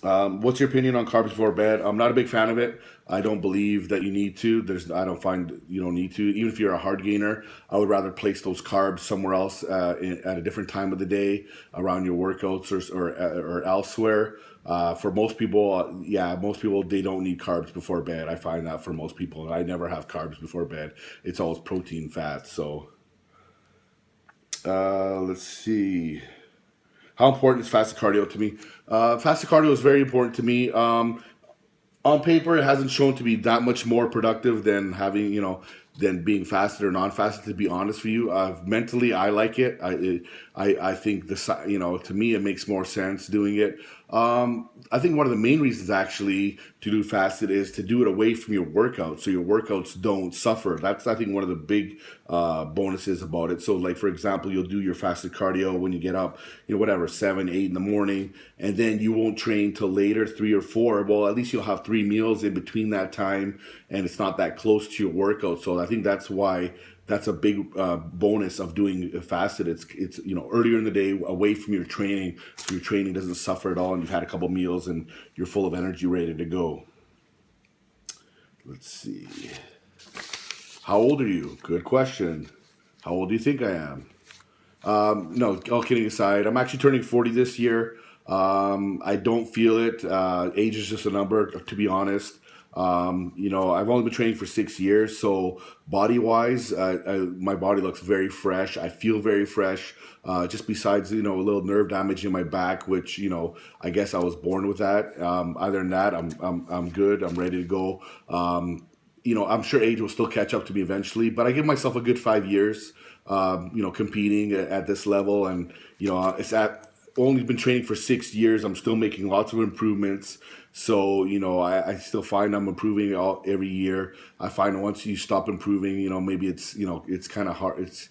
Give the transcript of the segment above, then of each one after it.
What's your opinion on carbs before bed? I'm not a big fan of it. I don't believe that you need to. I don't find you don't need to. Even if you're a hard gainer, I would rather place those carbs somewhere else at a different time of the day, around your workouts or elsewhere. For most people, yeah, most people they don't need carbs before bed. I find that for most people, I never have carbs before bed. It's always protein, fat. So let's see. How important is fasted cardio to me? Fasted cardio is very important to me. On paper, it hasn't shown to be that much more productive than than being fasted or non-fasted. To be honest with you, mentally, I like it. I think to me, it makes more sense doing it. I think one of the main reasons actually to do fasted is to do it away from your workouts, so your workouts don't suffer. That's I think one of the big bonuses about it. So, like for example, you'll do your fasted cardio when you get up, whatever 7, 8 in the morning, and then you won't train till later, 3 or 4. Well, at least you'll have 3 meals in between that time, and it's not that close to your workout. So I think that's why that's a big bonus of doing fasted. It's earlier in the day, away from your training, so your training doesn't suffer at all, and you've had a couple meals and you're full of energy, ready to go. Let's see. How old are you? Good question. How old do you think I am? No, all kidding aside, I'm actually turning 40 this year. I don't feel it. Age is just a number, to be honest. I've only been training for 6 years, so body wise, my body looks very fresh. I feel very fresh. Just besides, a little nerve damage in my back, which I guess I was born with that. Other than that, I'm good. I'm ready to go. I'm sure age will still catch up to me eventually, but I give myself a good 5 years, competing at this level. And, it's only been training for 6 years. I'm still making lots of improvements. So, I still find I'm improving every year. I find once you stop improving, maybe it's kind of hard. It's,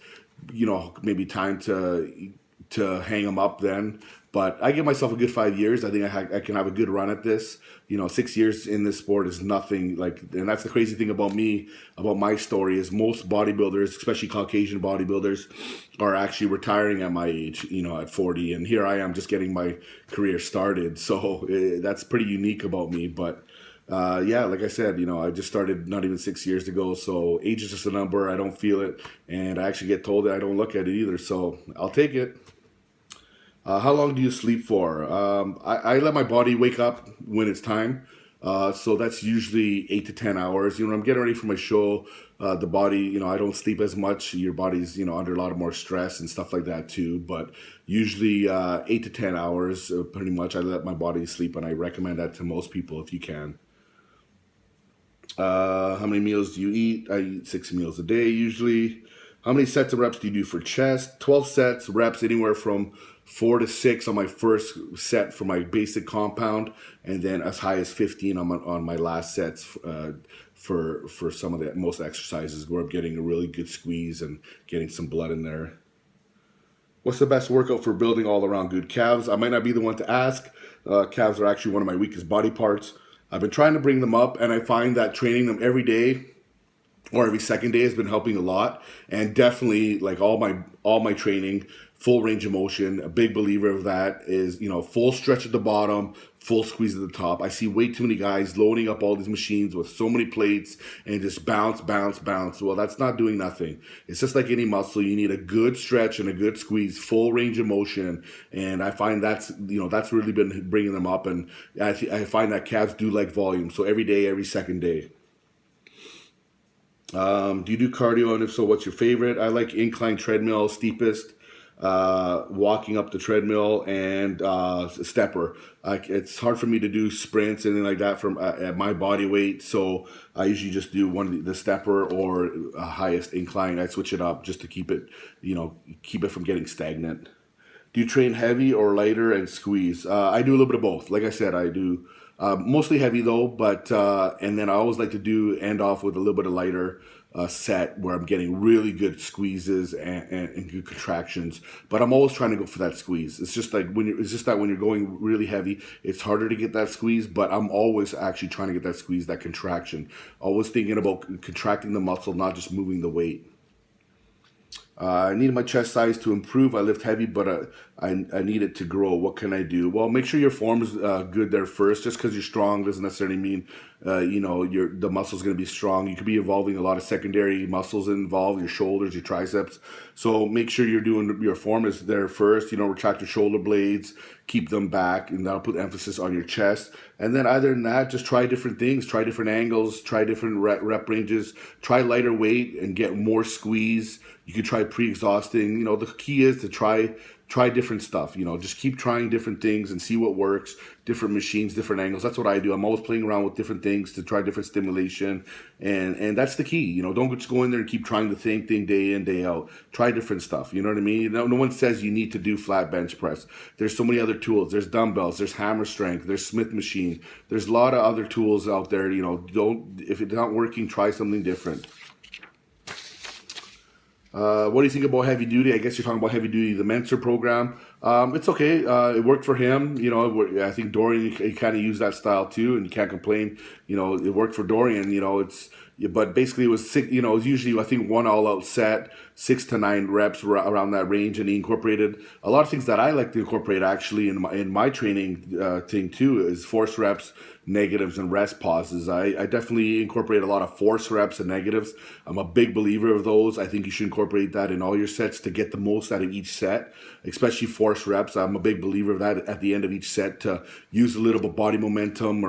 maybe time to hang them up then. But I give myself a good 5 years. I think I can have a good run at this. 6 years in this sport is nothing like, and that's the crazy thing about me, about my story, is most bodybuilders, especially Caucasian bodybuilders, are actually retiring at my age, at 40. And here I am just getting my career started. So that's pretty unique about me. But yeah, like I said, I just started not even 6 years ago. So age is just a number. I don't feel it. And I actually get told that I don't look at it either. So I'll take it. How long do you sleep for? I let my body wake up when it's time. So that's usually 8 to 10 hours. I'm getting ready for my show. The body, I don't sleep as much. Your body's, under a lot of more stress and stuff like that too. But usually 8 to 10 hours, pretty much. I let my body sleep, and I recommend that to most people if you can. How many meals do you eat? I eat 6 meals a day usually. How many sets of reps do you do for chest? 12 sets, reps anywhere from 4 to 6 on my first set for my basic compound, and then as high as 15 on my last sets for some of the most exercises where I'm getting a really good squeeze and getting some blood in there. What's the best workout for building all around good calves? I might not be the one to ask. Calves are actually one of my weakest body parts. I've been trying to bring them up, and I find that training them every day or every second day has been helping a lot. And definitely, like all my training, full range of motion. A big believer of that is, full stretch at the bottom, full squeeze at the top. I see way too many guys loading up all these machines with so many plates and just bounce, bounce, bounce. Well, that's not doing nothing. It's just like any muscle. You need a good stretch and a good squeeze, full range of motion. And I find that's really been bringing them up. And I find that calves do like volume. So every day, every second day. Do you do cardio? And if so, what's your favorite? I like incline treadmill, steepest, walking up the treadmill, and stepper. It's hard for me to do sprints and anything like that from at my body weight, so I usually just do one of the stepper or highest incline. I switch it up just to keep it from getting stagnant. Do you train heavy or lighter and squeeze? I do a little bit of both. Like I said, I do mostly heavy though, but and then I always like to do end off with a little bit of lighter set where I'm getting really good squeezes and good contractions. But I'm always trying to go for that squeeze. It's just like it's just that when you're going really heavy, it's harder to get that squeeze. But I'm always actually trying to get that squeeze, that contraction. Always thinking about contracting the muscle, not just moving the weight. I need my chest size to improve. I lift heavy, but I need it to grow. What can I do? Well, make sure your form is good there first. Just because you're strong doesn't necessarily mean the muscle's going to be strong. You could be involving a lot of secondary muscles involved, your shoulders, your triceps. So make sure you're doing your form is there first. Retract your shoulder blades, keep them back, and that'll put emphasis on your chest. And then other than that, just try different things, try different angles, try different rep ranges, try lighter weight and get more squeeze. You can try pre-exhausting. The key is to try different stuff. Just keep trying different things and see what works. Different machines, different angles. That's what I do. I'm always playing around with different things to try different stimulation, and that's the key. Don't just go in there and keep trying the same thing day in, day out. Try different stuff. You know what I mean? No one says you need to do flat bench press. There's so many other tools. There's dumbbells. There's hammer strength. There's Smith machine. There's a lot of other tools out there. If it's not working, try something different. What do you think about heavy duty? I guess you're talking about heavy duty, the Mentor program. It's okay. It worked for him. I think Dorian, he kind of used that style too, and you can't complain. It worked for Dorian. But basically it was six. It was usually I think one all-out set, 6 to 9 reps around that range, and he incorporated a lot of things that I like to incorporate actually in my training thing too. Is force reps, negatives, and rest pauses. I definitely incorporate a lot of force reps and negatives. I'm a big believer of those. I think you should incorporate that in all your sets to get the most out of each set, especially force reps. I'm a big believer of that at the end of each set to use a little bit of body momentum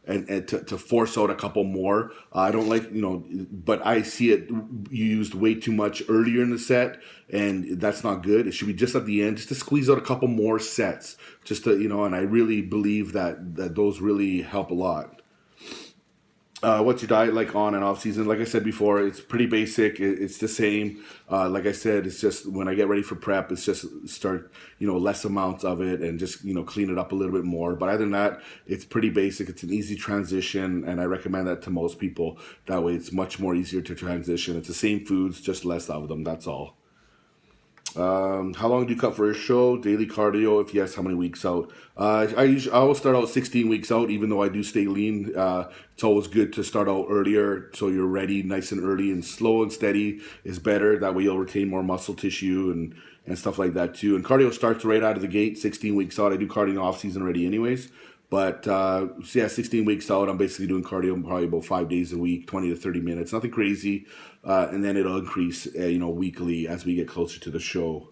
and to force out a couple more. I don't like, but I see it used way too much earlier in the set, and that's not good. It should be just at the end, just to squeeze out a couple more sets, just to, and I really believe that those really help a lot. What's your diet like on and off season? Like I said before, it's pretty basic. It's the same. Like I said, it's just when I get ready for prep, it's just start, less amounts of it and just, clean it up a little bit more. But other than that, it's pretty basic. It's an easy transition, and I recommend that to most people. That way it's much more easier to transition. It's the same foods, just less of them. That's all. How long do you cut for a show? Daily cardio? If yes, how many weeks out? I always start out 16 weeks out, even though I do stay lean. It's always good to start out earlier so you're ready nice and early, and slow and steady is better. That way you'll retain more muscle tissue and stuff like that too. And cardio starts right out of the gate, 16 weeks out. I do cardio off season already anyways. But 16 weeks out, I'm basically doing cardio probably about 5 days a week, 20 to 30 minutes, nothing crazy. And then it'll increase, weekly as we get closer to the show.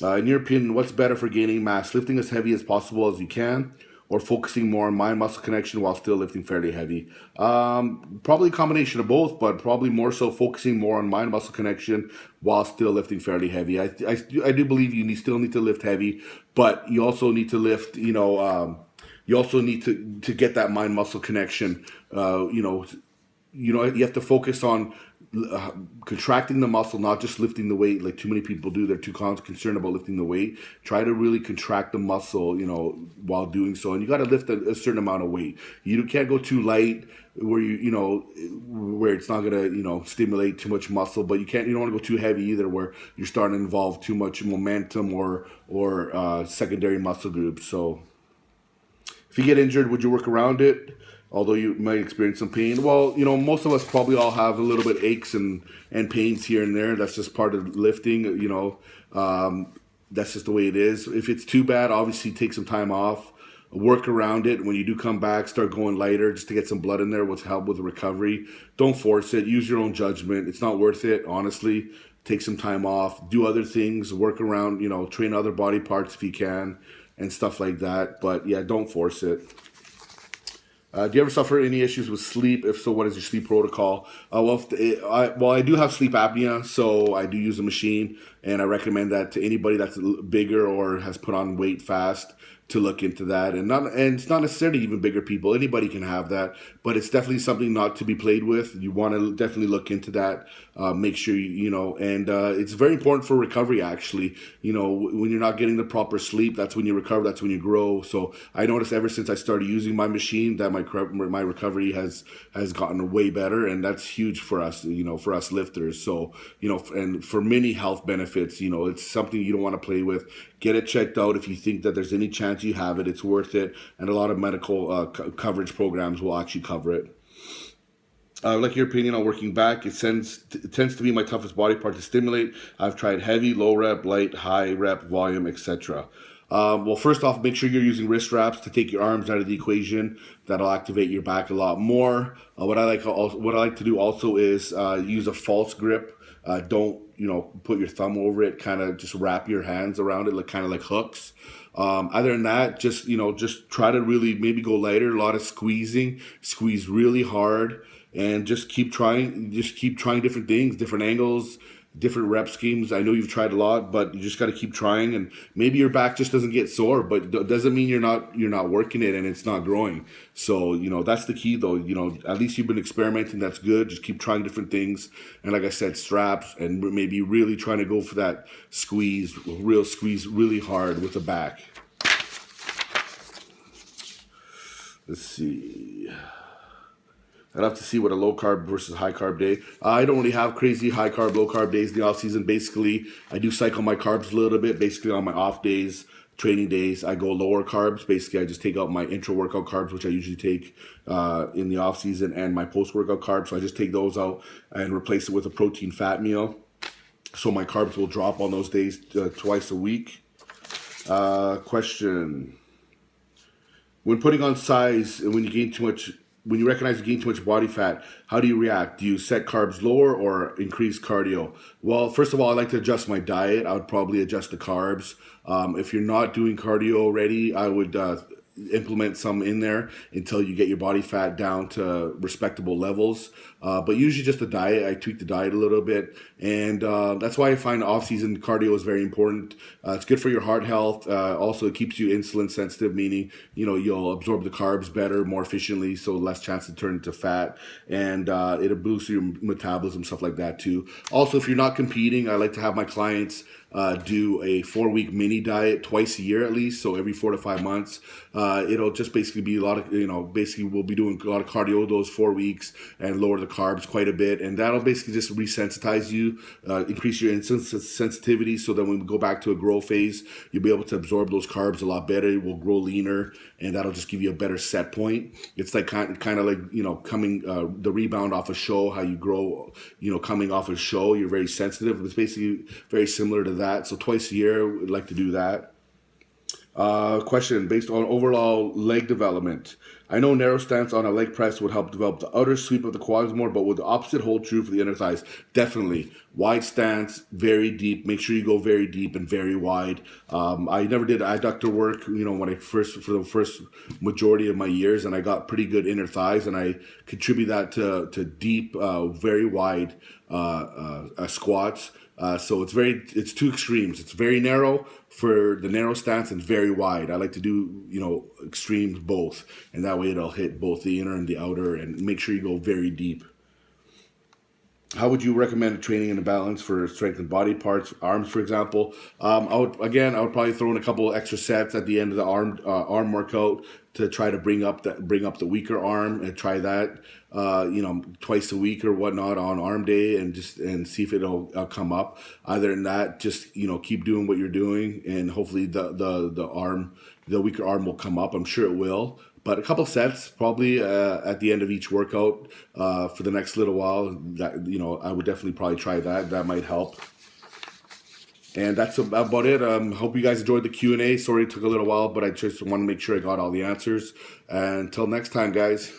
In your opinion, what's better for gaining mass? Lifting as heavy as possible as you can, or focusing more on mind-muscle connection while still lifting fairly heavy? Probably a combination of both, but probably more so focusing more on mind-muscle connection while still lifting fairly heavy. I do believe you still need to lift heavy, but you also need to lift, you also need to get that mind-muscle connection. You have to focus on contracting the muscle, not just lifting the weight like too many people do. They're too concerned about lifting the weight. Try to really contract the muscle, while doing so. And you got to lift a certain amount of weight. You can't go too light where where it's not gonna, stimulate too much muscle. But you don't want to go too heavy either, where you're starting to involve too much momentum or secondary muscle groups. So if you get injured, would you work around it? Although you might experience some pain. Well, most of us probably all have a little bit aches and pains here and there. That's just part of lifting, that's just the way it is. If it's too bad, obviously take some time off, work around it. When you do come back, start going lighter just to get some blood in there, which help with the recovery. Don't force it. Use your own judgment. It's not worth it, honestly. Take some time off, do other things, work around, train other body parts if you can and stuff like that. But yeah, don't force it. Do you ever suffer any issues with sleep? If so, what is your sleep protocol? I do have sleep apnea, so I do use a machine, and I recommend that to anybody that's bigger or has put on weight fast to look into that. And it's not necessarily even bigger people. Anybody can have that, but it's definitely something not to be played with. You want to definitely look into that. Make sure it's very important for recovery. Actually, when you're not getting the proper sleep, that's when you recover. That's when you grow. So I noticed ever since I started using my machine that my recovery has gotten way better, and that's huge for us. For us lifters. So and for many health benefits, it's something you don't want to play with. Get it checked out if you think that there's any chance you have it. It's worth it, and a lot of medical coverage programs will actually cover it. I like your opinion on working back. It tends to be my toughest body part to stimulate. I've tried heavy, low rep, light, high rep, volume, etc. Well, first off, make sure you're using wrist wraps to take your arms out of the equation. That'll activate your back a lot more. What I like to do also is use a false grip. Don't put your thumb over it. Kind of just wrap your hands around it, like kind of like hooks. Other than that, just try to really maybe go lighter. A lot of squeezing, squeeze really hard, and just keep trying. Just keep trying different things, different angles, different rep schemes. I know you've tried a lot, but you just got to keep trying. And maybe your back just doesn't get sore, but doesn't mean you're not working it and it's not growing. So that's the key, though. At least you've been experimenting. That's good. Just keep trying different things. And like I said, straps, and maybe really trying to go for that squeeze really hard with the back. Let's see. I'd have to see what a low carb versus high carb day. I don't really have crazy high carb, low carb days in the off season. Basically, I do cycle my carbs a little bit. Basically, on my off days, training days, I go lower carbs. Basically, I just take out my intra workout carbs, which I usually take in the off season, and my post workout carbs. So I just take those out and replace it with a protein fat meal. So my carbs will drop on those days twice a week. Question. When putting on size and when you recognize you gain too much body fat, how do you react? Do you set carbs lower or increase cardio? Well, first of all, I like to adjust my diet. I would probably adjust the carbs. If you're not doing cardio already, I would implement some in there until you get your body fat down to respectable levels. But usually just the diet, I tweak the diet a little bit. And that's why I find off-season cardio is very important. It's good for your heart health. Also, it keeps you insulin sensitive, meaning, you'll absorb the carbs better, more efficiently, so less chance to turn into fat. And it'll boost your metabolism, stuff like that too. Also, if you're not competing, I like to have my clients do a 4-week mini diet twice a year at least, so every 4 to 5 months. It'll just basically be a lot of, basically we'll be doing a lot of cardio those 4 weeks and lower the carbs quite a bit, and that'll basically just resensitize you, increase your insulin sensitivity, so that when we go back to a grow phase, you'll be able to absorb those carbs a lot better. It will grow leaner, and that'll just give you a better set point. It's like kind of like coming the rebound off a show, how you grow, coming off a show, you're very sensitive. It's basically very similar to that. So twice a year, we'd like to do that. Question based on overall leg development. I know narrow stance on a leg press would help develop the outer sweep of the quads more, but would the opposite hold true for the inner thighs? Definitely. Wide stance, very deep. Make sure you go very deep and very wide. I never did adductor work, when for the first majority of my years, and I got pretty good inner thighs, and I contribute that to deep, very wide squats. So it's two extremes. It's very narrow for the narrow stance and very wide. I like to do, extremes both. And that way it'll hit both the inner and the outer, and make sure you go very deep. How would you recommend training in a balance for strength and body parts, arms, for example? I would probably throw in a couple of extra sets at the end of the arm workout to try to bring up the weaker arm, and try that, twice a week or whatnot on arm day, and see if it'll come up. Other than that, just keep doing what you're doing, and hopefully the weaker arm will come up. I'm sure it will. But a couple sets probably at the end of each workout for the next little while. That I would definitely probably try that. That might help. And that's about it. Hope you guys enjoyed the Q&A. Sorry it took a little while, but I just want to make sure I got all the answers. And until next time, guys.